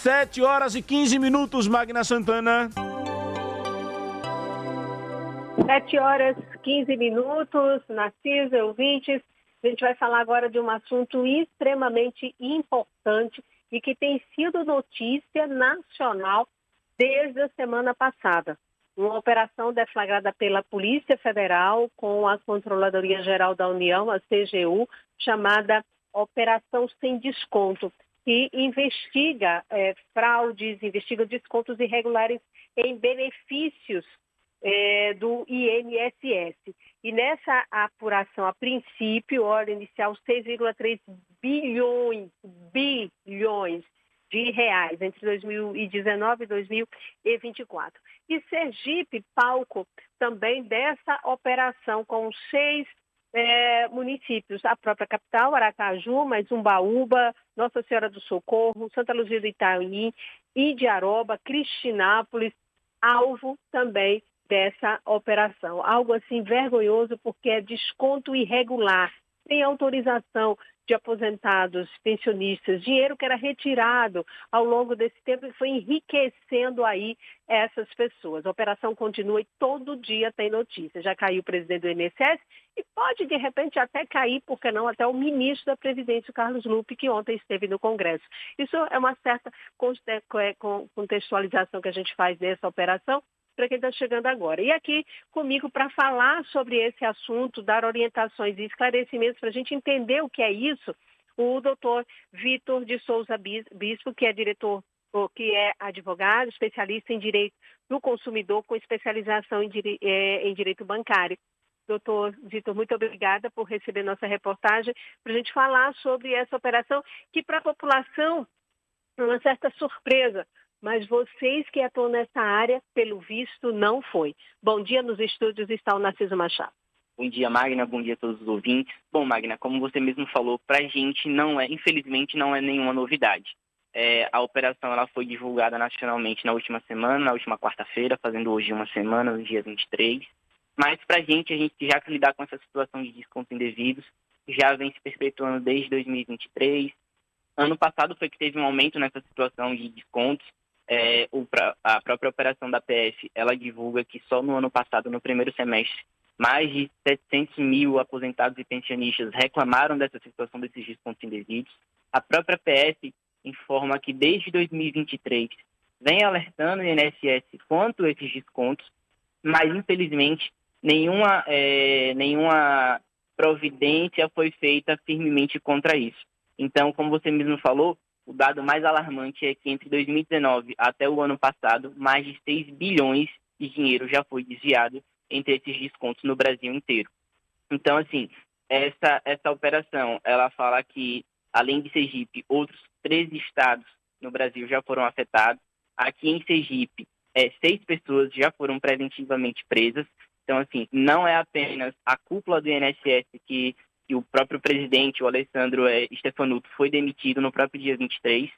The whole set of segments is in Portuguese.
7h15, Magna Santana. 7h15, Narciso, ouvintes. A gente vai falar agora de um assunto extremamente importante e que tem sido notícia nacional desde a semana passada. Uma operação deflagrada pela Polícia Federal com a Controladoria Geral da União, a CGU, chamada Operação Sem Desconto, que investiga fraudes, investiga descontos irregulares em benefícios do INSS. E nessa apuração, a princípio, hora inicial, 6,3 bilhões de reais entre 2019 e 2024. E Sergipe, palco também dessa operação, com 6 municípios, a própria capital, Aracaju, mais Umbaúba, Nossa Senhora do Socorro, Santa Luzia do Itaim, Indiaroba, Cristinápolis, alvo também dessa operação. Algo assim vergonhoso, porque é desconto irregular, sem autorização de aposentados, pensionistas, dinheiro que era retirado ao longo desse tempo e foi enriquecendo aí essas pessoas. A operação continua e todo dia tem notícia. Já caiu o presidente do INSS e pode, de repente, até cair, por que não, até o ministro da Previdência, o Carlos Lupe, que ontem esteve no Congresso. Isso é uma certa contextualização que a gente faz dessa operação para quem está chegando agora. E aqui comigo para falar sobre esse assunto, dar orientações e esclarecimentos para a gente entender o que é isso, o doutor Vitor de Souza Bispo, que é diretor, que é advogado, especialista em direito do consumidor, com especialização em direito bancário. Doutor Vitor, muito obrigada por receber nossa reportagem, para a gente falar sobre essa operação, que para a população é uma certa surpresa, mas vocês que atuam nessa área, pelo visto, não foi. Bom dia, nos estúdios está o Narciso Machado. Bom dia, Magna, bom dia a todos os ouvintes. Bom, Magna, como você mesmo falou, para a gente infelizmente não é nenhuma novidade. A operação ela foi divulgada nacionalmente na última semana, na última quarta-feira, fazendo hoje uma semana, no dia 23. Mas para a gente já que lidar com essa situação de descontos indevidos, já vem se perpetuando desde 2023. Ano passado foi que teve um aumento nessa situação de descontos. A própria operação da PF, ela divulga que só no ano passado, no primeiro semestre, mais de 700 mil aposentados e pensionistas reclamaram dessa situação desses descontos indevidos. A própria PF informa que desde 2023 vem alertando o INSS quanto a esses descontos, mas infelizmente nenhuma providência foi feita firmemente contra isso. Então, como você mesmo falou, o dado mais alarmante é que entre 2019 até o ano passado, mais de 6 bilhões de dinheiro já foi desviado entre esses descontos no Brasil inteiro. Então, assim, essa operação, ela fala que, além de Sergipe, outros 13 estados no Brasil já foram afetados. Aqui em Sergipe, 6 pessoas já foram preventivamente presas. Então, assim, não é apenas a cúpula do INSS que o próprio presidente, o Alessandro Stefanuto, foi demitido no próprio dia 23,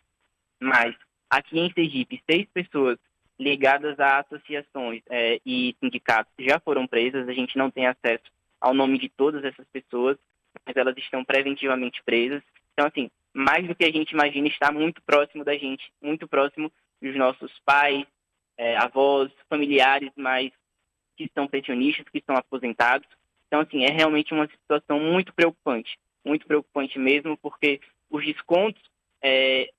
mas aqui em Sergipe, 6 pessoas ligadas a associações e sindicatos já foram presas. A gente não tem acesso ao nome de todas essas pessoas, mas elas estão preventivamente presas. Então, assim, mais do que a gente imagina, está muito próximo da gente, muito próximo dos nossos pais, avós, familiares, mas que são pensionistas, que estão aposentados. Então, assim, é realmente uma situação muito preocupante mesmo, porque os descontos,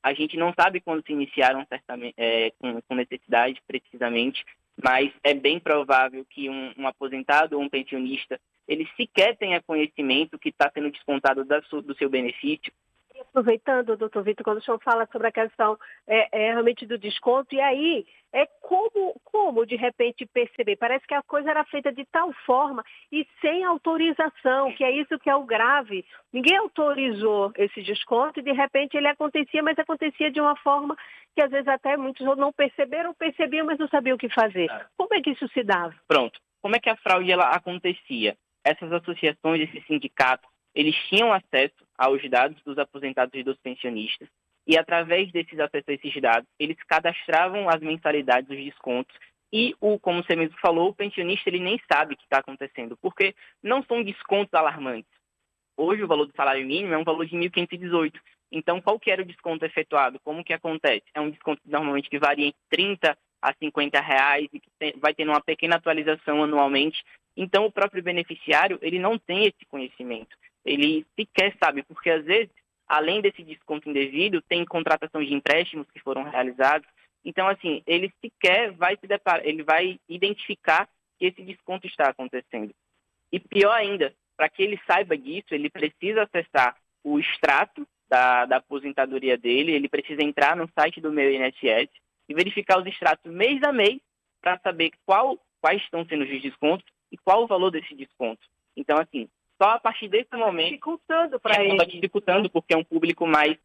a gente não sabe quando se iniciaram certamente, com necessidade, precisamente, mas é bem provável que um aposentado ou um pensionista, ele sequer tenha conhecimento que está sendo descontado do seu benefício. Aproveitando, doutor Vitor, quando o senhor fala sobre a questão realmente do desconto, e aí como de repente perceber? Parece que a coisa era feita de tal forma e sem autorização, que é isso que é o grave. Ninguém autorizou esse desconto e de repente ele acontecia, mas acontecia de uma forma que às vezes até muitos não perceberam, percebiam, mas não sabiam o que fazer. Como é que isso se dava? Pronto. Como é que a fraude ela acontecia? Essas associações, esses sindicatos, eles tinham acesso aos dados dos aposentados e dos pensionistas e, através desses acessos a esses dados, eles cadastravam as mensalidades, os descontos e, como você mesmo falou, o pensionista ele nem sabe o que está acontecendo, porque não são descontos alarmantes. Hoje o valor do salário mínimo é um valor de 1.518, Então, qual que era o desconto efetuado? Como que acontece? É um desconto normalmente que varia entre 30 a 50 reais e que vai tendo uma pequena atualização anualmente. Então, o próprio beneficiário, ele não tem esse conhecimento. Ele sequer sabe, porque às vezes, além desse desconto indevido, tem contratação de empréstimos que foram realizados. Então, assim, ele sequer vai se deparar, ele vai identificar que esse desconto está acontecendo. E pior ainda, para que ele saiba disso, ele precisa acessar o extrato da aposentadoria dele, ele precisa entrar no site do Meu INSS e verificar os extratos mês a mês para saber quais estão sendo os descontos e qual o valor desse desconto. Então, assim, só a partir desse momento... Dificultando para ele. Está dificultando porque é um público mais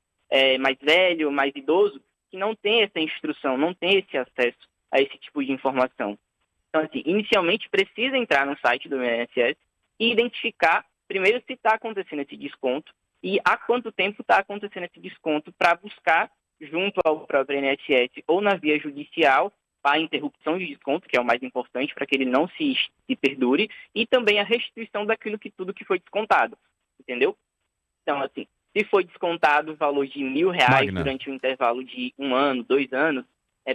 velho, mais idoso, que não tem essa instrução, não tem esse acesso a esse tipo de informação. Então, assim, inicialmente precisa entrar no site do INSS e identificar, primeiro, se está acontecendo esse desconto e há quanto tempo está acontecendo esse desconto para buscar, junto ao próprio INSS ou na via judicial, a interrupção de desconto, que é o mais importante para que ele não se perdure, e também a restituição tudo que foi descontado, entendeu? Então, assim, se foi descontado o valor de R$1.000 durante um intervalo de 1 ano, 2 anos,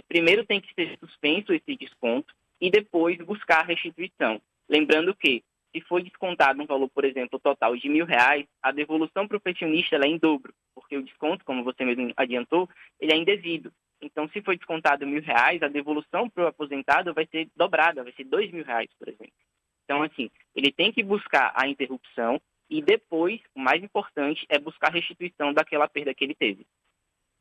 primeiro tem que ser suspenso esse desconto e depois buscar a restituição. Lembrando que, se foi descontado um valor, por exemplo, total de R$1.000, a devolução para o pensionista ela é em dobro, porque o desconto, como você mesmo adiantou, ele é indevido. Então, se foi descontado R$1.000, a devolução para o aposentado vai ser dobrada, vai ser R$2.000, por exemplo. Então, assim, ele tem que buscar a interrupção e depois, o mais importante, é buscar a restituição daquela perda que ele teve.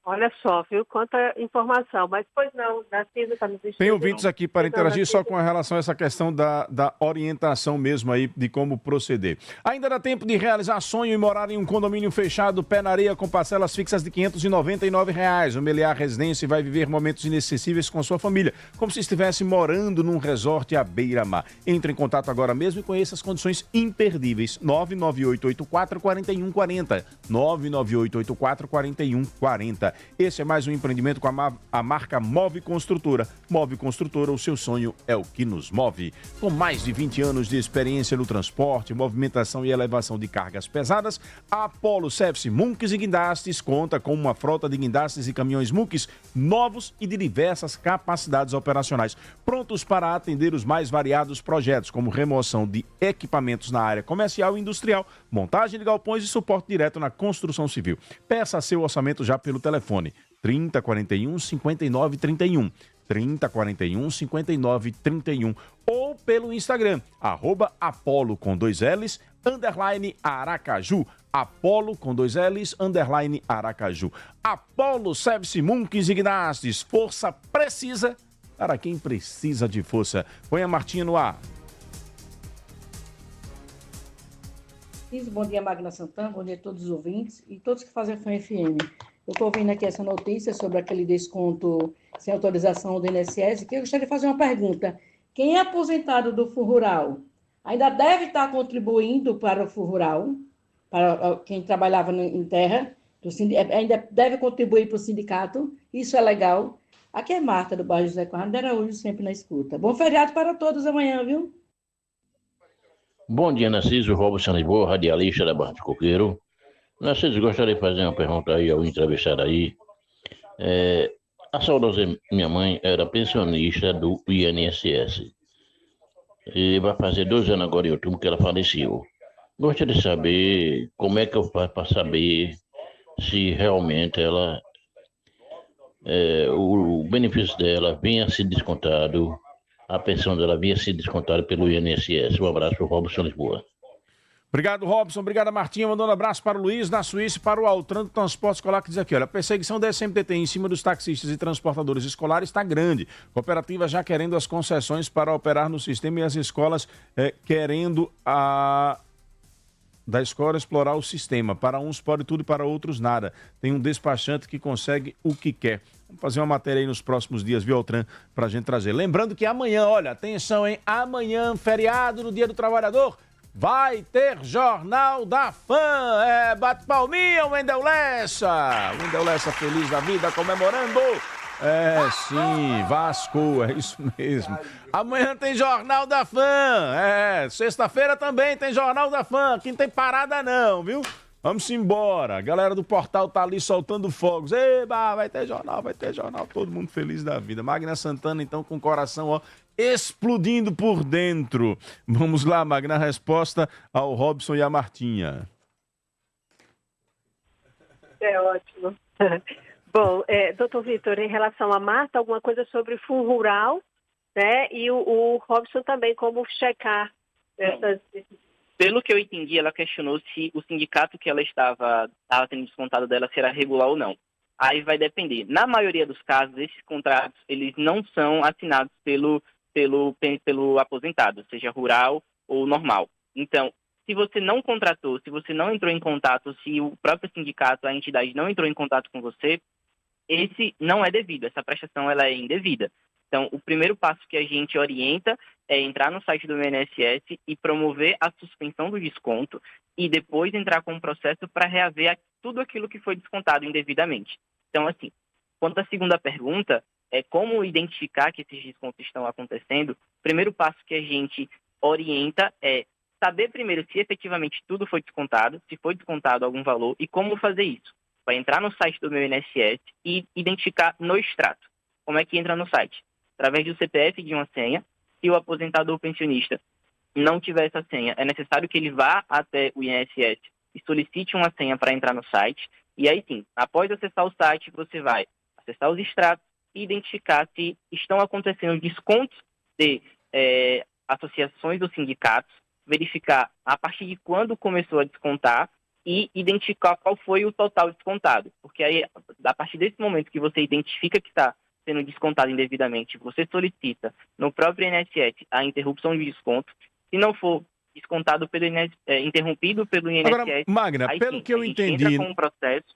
Olha só, viu? Quanta informação. Mas, pois não, Narciso está nos instruindo. Tem ouvintes aqui para interagir só com relação a essa questão da orientação mesmo aí, de como proceder. Ainda dá tempo de realizar sonho e morar em um condomínio fechado, pé na areia, com parcelas fixas de R$ 599. O Meliá Residência vai viver momentos inesquecíveis com sua família, como se estivesse morando num resort à beira-mar. Entre em contato agora mesmo e conheça as condições imperdíveis. 99884-4140. 99884-4140. Esse é mais um empreendimento com a marca Move Construtora. Move Construtora, o seu sonho é o que nos move. Com mais de 20 anos de experiência no transporte, movimentação e elevação de cargas pesadas, a Apollo Service Munks e Guindastes conta com uma frota de guindastes e caminhões Munks novos e de diversas capacidades operacionais, prontos para atender os mais variados projetos, como remoção de equipamentos na área comercial e industrial, montagem de galpões e suporte direto na construção civil. Peça seu orçamento já pelo telefone 3041-5931, 3041-5931 ou pelo Instagram, @Apollo com 2 L's, _Aracaju, Apollo com 2 L's, _Aracaju. Apollo Service Munks e Guindastes, força precisa para quem precisa de força. Põe a Martinha no ar. Bom dia, Magna Santana, bom dia a todos os ouvintes e todos que fazem a Fã FM. Eu estou ouvindo aqui essa notícia sobre aquele desconto sem autorização do INSS, que eu gostaria de fazer uma pergunta. Quem é aposentado do Fundo Rural ainda deve estar contribuindo para o Fundo Rural, para quem trabalhava em terra, ainda deve contribuir para o sindicato? Isso é legal? Aqui é Marta, do bairro José Carlos de Araújo, sempre na escuta. Bom feriado para todos amanhã, viu? Bom dia, Narciso, Robson Lisboa, radialista da Barra de Coqueiro. Narciso, gostaria de fazer uma pergunta aí ao entrevistado aí. A saudosa minha mãe era pensionista do INSS. E vai fazer 2 anos agora em outubro que ela faleceu. Gostaria de saber como é que eu faço para saber se realmente ela, o benefício dela vinha a ser descontado, a pensão dela vinha a ser descontada pelo INSS. Um abraço, Robson Lisboa. Obrigado, Robson. Obrigado, Martinha. Mandando um abraço para o Luiz, da Suíça, e para o Altran do Transporte Escolar, que diz aqui, olha, a perseguição da SMTT em cima dos taxistas e transportadores escolares está grande. Cooperativa já querendo as concessões para operar no sistema e as escolas querendo da escola explorar o sistema. Para uns pode tudo e para outros nada. Tem um despachante que consegue o que quer. Vamos fazer uma matéria aí nos próximos dias, viu, Altran, para a gente trazer. Lembrando que amanhã, olha, atenção, hein? Amanhã, feriado no Dia do Trabalhador, vai ter Jornal da Fã. Bate palminha, Wendel Lessa. Wendel Lessa feliz da vida, comemorando. Sim, Vasco, é isso mesmo. Amanhã tem Jornal da Fã. Sexta-feira também tem Jornal da Fã. Aqui não tem parada não, viu? Vamos embora. A galera do portal tá ali soltando fogos. Eba, vai ter jornal, vai ter jornal. Todo mundo feliz da vida. Magna Santana, então, com o coração, ó, explodindo por dentro. Vamos lá, Magna, a resposta ao Robson e a Martinha. É ótimo. Bom, doutor Vitor, em relação a Marta, alguma coisa sobre Fundo Rural, né? E o Robson também, como checar essas... Pelo que eu entendi, ela questionou se o sindicato que ela estava tendo descontado dela se era regular ou não. Aí vai depender. Na maioria dos casos, esses contratos, eles não são assinados pelo aposentado, seja rural ou normal. Então, se você não contratou, se você não entrou em contato, se o próprio sindicato, a entidade não entrou em contato com você, esse não é devido, essa prestação ela é indevida. Então, o primeiro passo que a gente orienta é entrar no site do INSS e promover a suspensão do desconto e depois entrar com um processo para reaver tudo aquilo que foi descontado indevidamente. Então, assim, quanto à segunda pergunta, é como identificar que esses descontos estão acontecendo. O primeiro passo que a gente orienta é saber primeiro se efetivamente tudo foi descontado, se foi descontado algum valor e como fazer isso. Vai entrar no site do meu INSS e identificar no extrato. Como é que entra no site? Através do CPF de uma senha. Se o aposentado ou pensionista não tiver essa senha, é necessário que ele vá até o INSS e solicite uma senha para entrar no site. E aí sim, após acessar o site, você vai acessar os extratos e identificar se estão acontecendo descontos de associações ou sindicatos, verificar a partir de quando começou a descontar e identificar qual foi o total descontado. Porque aí, a partir desse momento que você identifica que está sendo descontado indevidamente, você solicita no próprio INSS a interrupção de desconto. Se não for descontado pelo interrompido pelo INSS... Agora, Magna, aí, pelo sim, que eu entendi... entra com um processo.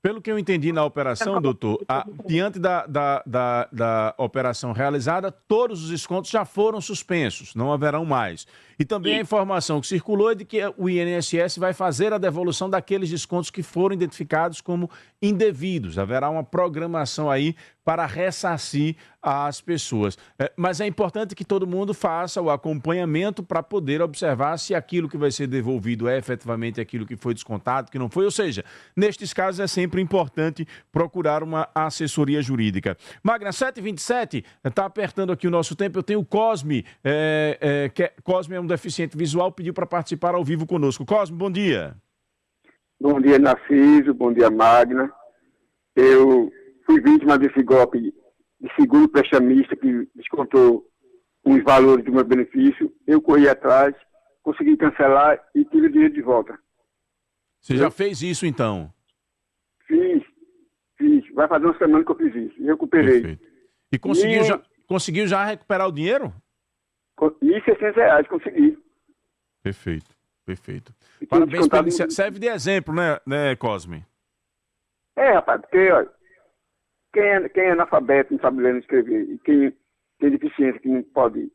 Pelo que eu entendi na operação, doutor, diante da operação realizada, todos os descontos já foram suspensos, não haverão mais. E também a informação que circulou é de que o INSS vai fazer a devolução daqueles descontos que foram identificados como indevidos. Haverá uma programação aí para ressarcir as pessoas. Mas é importante que todo mundo faça o acompanhamento para poder observar se aquilo que vai ser devolvido é efetivamente aquilo que foi descontado, que não foi. Ou seja, nestes casos é sempre importante procurar uma assessoria jurídica. Magna, 7h27, está apertando aqui o nosso tempo. Eu tenho o Cosme, Cosme é um deficiente visual, pediu para participar ao vivo conosco. Cosme, bom dia. Bom dia, Narciso. Bom dia, Magna. Eu fui vítima desse golpe de seguro prestamista que descontou os valores do meu benefício. Eu corri atrás, consegui cancelar e tive o dinheiro de volta. Você já fez isso, então? Fiz. Vai fazer uma semana que eu fiz isso. Recuperei. Perfeito. E conseguiu já recuperar o dinheiro? E R$600, consegui. Perfeito. Parabéns pela iniciativa. Serve de exemplo, né, Cosme? Rapaz, porque, olha, quem é analfabeto, não sabe ler nem escrever, e quem tem deficiência, que não pode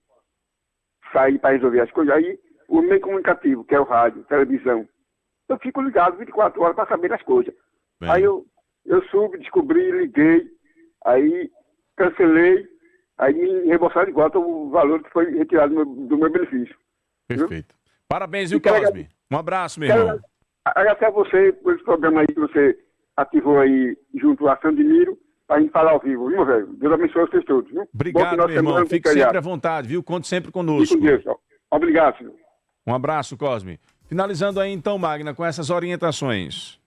sair para resolver as coisas, aí o meio comunicativo, que é o rádio, televisão, eu fico ligado 24 horas para saber das coisas. Bem. Aí eu soube, descobri, liguei, aí cancelei, aí me reembolsaram de volta o valor que foi retirado do meu benefício. Perfeito. Viu? Parabéns, viu, Cosme? Um abraço, meu irmão. Agradecer a você por esse programa aí que você ativou aí junto a Sandimiro, para a gente falar ao vivo, viu, velho? Deus abençoe vocês todos, viu? Obrigado, meu irmão. Fique sempre à vontade, viu? Conte sempre conosco. Fique com Deus. Obrigado, senhor. Um abraço, Cosme. Finalizando aí, então, Magna, com essas orientações.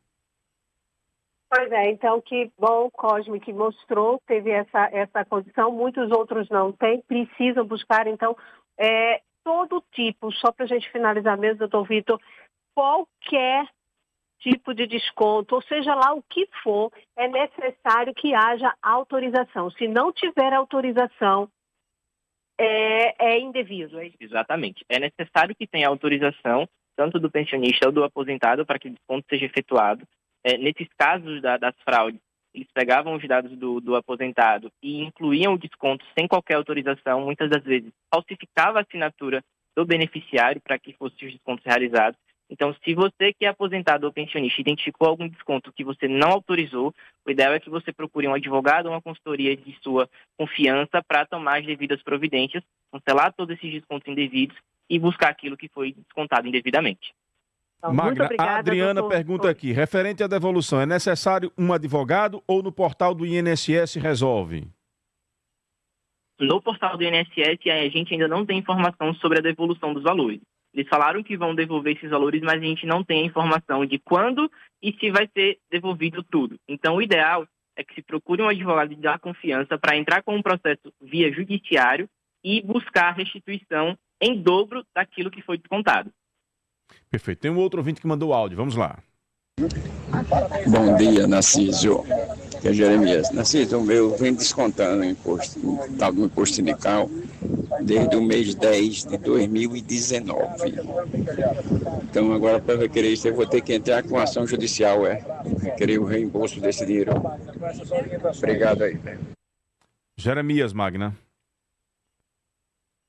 Pois é, então que bom, Cosme, que mostrou, teve essa condição, muitos outros não têm, precisam buscar, então, todo tipo, só para a gente finalizar mesmo, doutor Vitor, qualquer tipo de desconto, ou seja lá o que for, é necessário que haja autorização. Se não tiver autorização, é indevido. Exatamente. É necessário que tenha autorização, tanto do pensionista ou do aposentado, para que o desconto seja efetuado. Nesses casos das fraudes, eles pegavam os dados do aposentado e incluíam o desconto sem qualquer autorização, muitas das vezes falsificava a assinatura do beneficiário para que fossem os descontos realizados. Então, se você que é aposentado ou pensionista identificou algum desconto que você não autorizou, o ideal é que você procure um advogado ou uma consultoria de sua confiança para tomar as devidas providências, cancelar todos esses descontos indevidos e buscar aquilo que foi descontado indevidamente. Então, muito Magna, obrigada, a Adriana doutor. pergunta aqui, referente à devolução, é necessário um advogado ou no portal do INSS resolve? No portal do INSS, a gente ainda não tem informação sobre a devolução dos valores. Eles falaram que vão devolver esses valores, mas a gente não tem a informação de quando e se vai ser devolvido tudo. Então, o ideal é que se procure um advogado de dar confiança para entrar com um processo via judiciário e buscar a restituição em dobro daquilo que foi descontado. Perfeito. Tem um outro ouvinte que mandou áudio. Vamos lá. Bom dia, Narciso, que é Jeremias. Narciso, eu venho descontando o imposto, tal do imposto sindical, desde o mês 10 de 2019. Então, agora, para requerer isso, eu vou ter que entrar com ação judicial, requerer o reembolso desse dinheiro. Obrigado aí. Jeremias, Magna.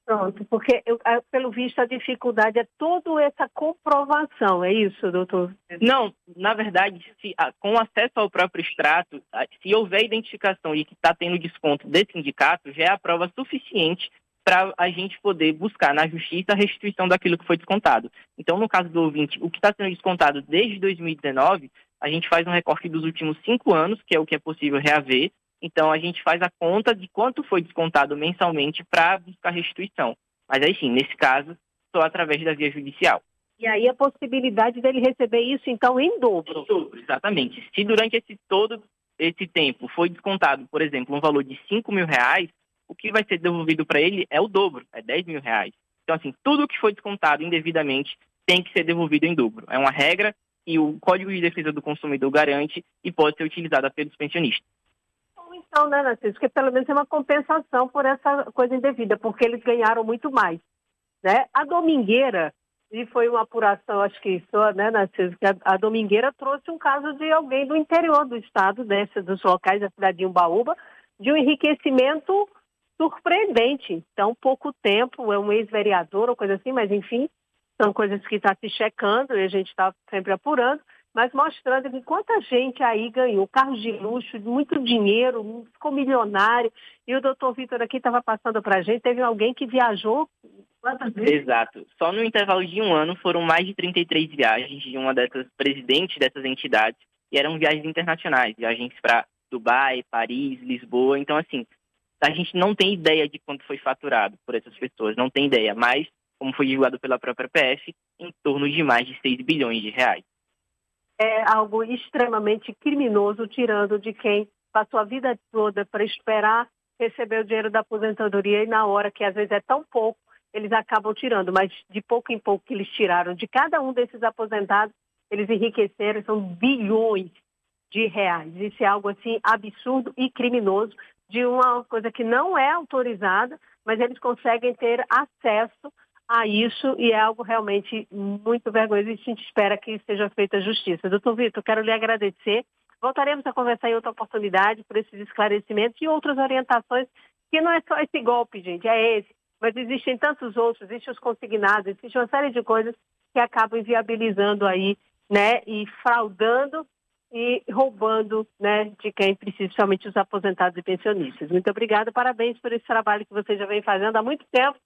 Pronto, porque, pelo visto, a dificuldade é toda essa comprovação, é isso, doutor? Não, na verdade, com acesso ao próprio extrato, se houver identificação de que está tendo desconto desse sindicato, já é a prova suficiente para a gente poder buscar na justiça a restituição daquilo que foi descontado. Então, no caso do ouvinte, o que está sendo descontado desde 2019, a gente faz um recorte dos últimos 5 anos, que é o que é possível reaver. Então, a gente faz a conta de quanto foi descontado mensalmente para buscar restituição. Mas aí sim, nesse caso, só através da via judicial. E aí a possibilidade dele receber isso, então, em dobro. Em dobro, exatamente. Se durante todo esse tempo foi descontado, por exemplo, um valor de R$5.000, o que vai ser devolvido para ele é o dobro, é R$10.000. Então, assim, tudo que foi descontado indevidamente tem que ser devolvido em dobro. É uma regra que o Código de Defesa do Consumidor garante e pode ser utilizada pelos pensionistas. Então, né, Narciso, porque pelo menos é uma compensação por essa coisa indevida, porque eles ganharam muito mais, né? A Domingueira, e foi uma apuração, acho que isso, né, Narciso, que a Domingueira trouxe um caso de alguém do interior do estado, dos locais da cidade de Umbaúba, de um enriquecimento surpreendente. Então, pouco tempo, é um ex-vereador ou coisa assim, mas enfim, são coisas que está se checando e a gente está sempre apurando, mas mostrando que quanta gente aí ganhou carros de luxo, muito dinheiro, ficou milionário. E o doutor Vitor aqui estava passando para a gente, teve alguém que viajou quantas vezes? Exato. Só no intervalo de 1 ano foram mais de 33 viagens de uma dessas presidentes dessas entidades, e eram viagens internacionais, viagens para Dubai, Paris, Lisboa. Então, assim, a gente não tem ideia de quanto foi faturado por essas pessoas, não tem ideia, mas, como foi divulgado pela própria PF, em torno de mais de 6 bilhões de reais. É algo extremamente criminoso, tirando de quem passou a vida toda para esperar receber o dinheiro da aposentadoria e na hora que às vezes é tão pouco, eles acabam tirando, mas de pouco em pouco que eles tiraram de cada um desses aposentados, eles enriqueceram, são bilhões de reais. Isso é algo assim absurdo e criminoso, de uma coisa que não é autorizada, mas eles conseguem ter acesso a isso e é algo realmente muito vergonhoso e a gente espera que seja feita justiça. Doutor Vitor, quero lhe agradecer. Voltaremos a conversar em outra oportunidade por esses esclarecimentos e outras orientações, que não é só esse golpe, gente, é esse, mas existem tantos outros, existem os consignados, existe uma série de coisas que acabam inviabilizando aí, né, e fraudando e roubando, né, de quem precisa, principalmente os aposentados e pensionistas. Muito obrigada, parabéns por esse trabalho que você já vem fazendo há muito tempo,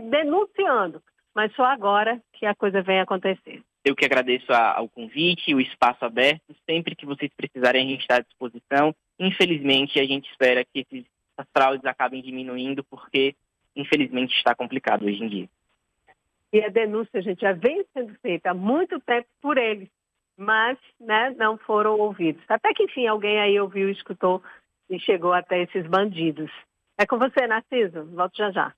denunciando, mas só agora que a coisa vem acontecer. Eu que agradeço ao convite, o espaço aberto. Sempre que vocês precisarem, a gente está à disposição. Infelizmente, a gente espera que essas fraudes acabem diminuindo, porque, infelizmente, está complicado hoje em dia. E a denúncia, gente, já vem sendo feita há muito tempo por eles, mas, né, não foram ouvidos. Até que, enfim, alguém aí ouviu, escutou e chegou até esses bandidos. É com você, Narciso. Volto já já.